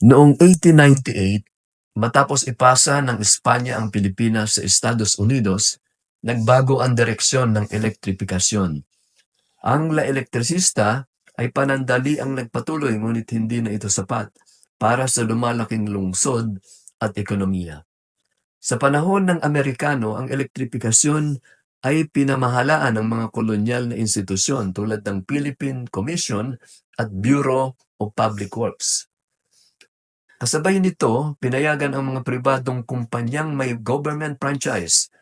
Noong 1898, matapos ipasa ng Espanya ang Pilipinas sa Estados Unidos, nagbago ang direksyon ng elektripikasyon. Ang La Electricista ay panandali ang nagpatuloy ngunit hindi na ito sapat para sa lumalaking lungsod at ekonomiya. Sa panahon ng Amerikano, ang elektripikasyon ay pinamahalaan ng mga kolonyal na institusyon tulad ng Philippine Commission at Bureau of Public Works. Kasabay nito, pinayagan ang mga pribadong kumpanyang may government franchise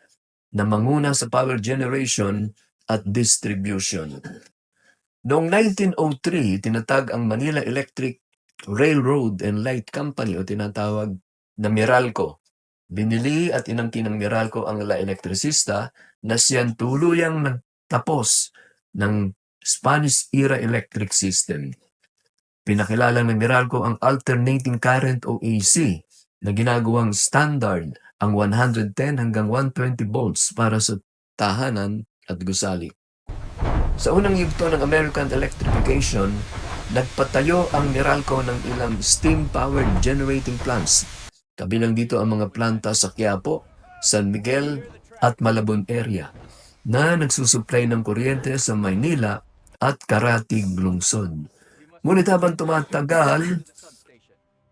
na manguna sa power generation at distribution. Noong 1903, tinatag ang Manila Electric Railroad and Light Company o tinatawag na Meralco. Binili at inangkin ng Meralco ang La Electricista na siyang tuluyang nagtapos ng Spanish-era electric system. Pinakilala ng Meralco ang alternating current o AC na ginagawang standard ang 110 hanggang 120 volts para sa tahanan at gusali. Sa unang yugto ng American electrification, nagpatayo ang Meralco ng ilang steam-powered generating plants. Kabilang dito ang mga planta sa Quiapo, San Miguel at Malabon area na nagsusupply ng kuryente sa Maynila at Karatig lungsod. Ngunit habang tumatagal,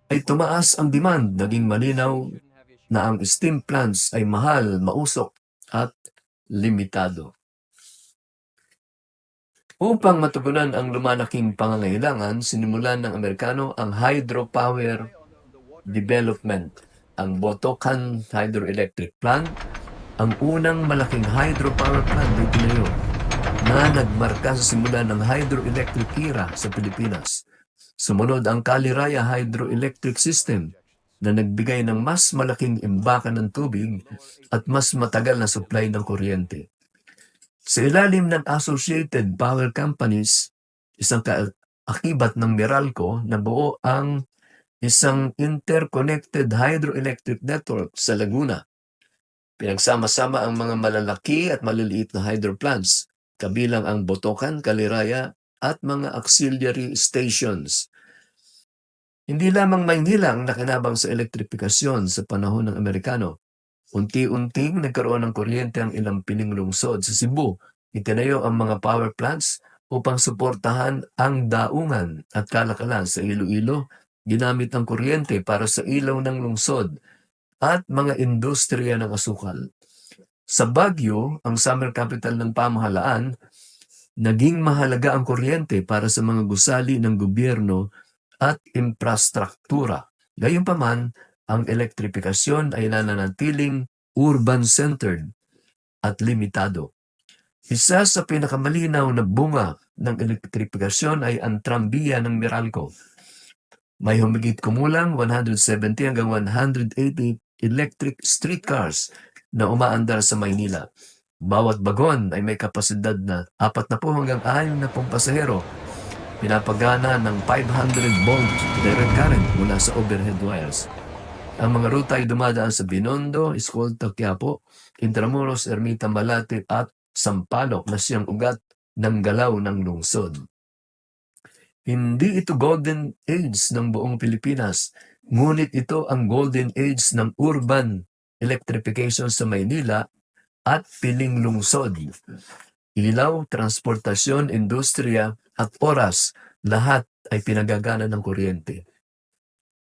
ay tumaas ang demand, naging malinaw na ang steam plants ay mahal, mausok at limitado. Upang matugunan ang lumalaking pangangailangan, sinimulan ng Amerikano ang hydropower development. Ang Botocan Hydroelectric Plant, ang unang malaking hydropower plant na itinayo na nagmarka sa simula ng hydroelectric era sa Pilipinas. Sumunod ang Caliraya Hydroelectric System na nagbigay ng mas malaking imbakan ng tubig at mas matagal na supply ng kuryente. Sa ilalim ng Associated Power Companies, isang kaakibat ng Meralco, nabuo ang isang interconnected hydroelectric network sa Laguna. Pinagsama-sama ang mga malalaki at maliliit na hydro plants, kabilang ang Botocan, Caliraya at mga auxiliary stations. Hindi lamang Maynila ang nakinabang sa elektrifikasyon sa panahon ng Amerikano. Unti-unting nagkaroon ng kuryente ang ilang piling lungsod. Sa Cebu, itinayo ang mga power plants upang suportahan ang daungan at kalakalan. Sa Iloilo, ginamit ang kuryente para sa ilaw ng lungsod at mga industriya ng asukal. Sa Baguio, ang summer capital ng pamahalaan, naging mahalaga ang kuryente para sa mga gusali ng gobyerno at infrastruktura. Gayunpaman, ang elektrifikasyon ay nananatiling urban-centered at limitado. Isa sa pinakamalinaw na bunga ng elektrifikasyon ay ang trambiya ng Meralco. May humigit kumulang 170 hanggang 180 electric streetcars na umaandar sa Maynila. Bawat bagon ay may kapasidad na 40 hanggang 60 pasahero. Pinapagana ng 500-volt direct current mula sa overhead wires. Ang mga ruta ay dumadaan sa Binondo, Escolta, Quiapo, Intramuros, Ermita, Malate at Sampaloc na siyang ugat ng galaw ng lungsod. Hindi ito golden age ng buong Pilipinas, ngunit ito ang golden age ng urban electrification sa Maynila at piling lungsod. Ilaw, transportasyon, industriya at oras, lahat ay pinagagana ng kuryente.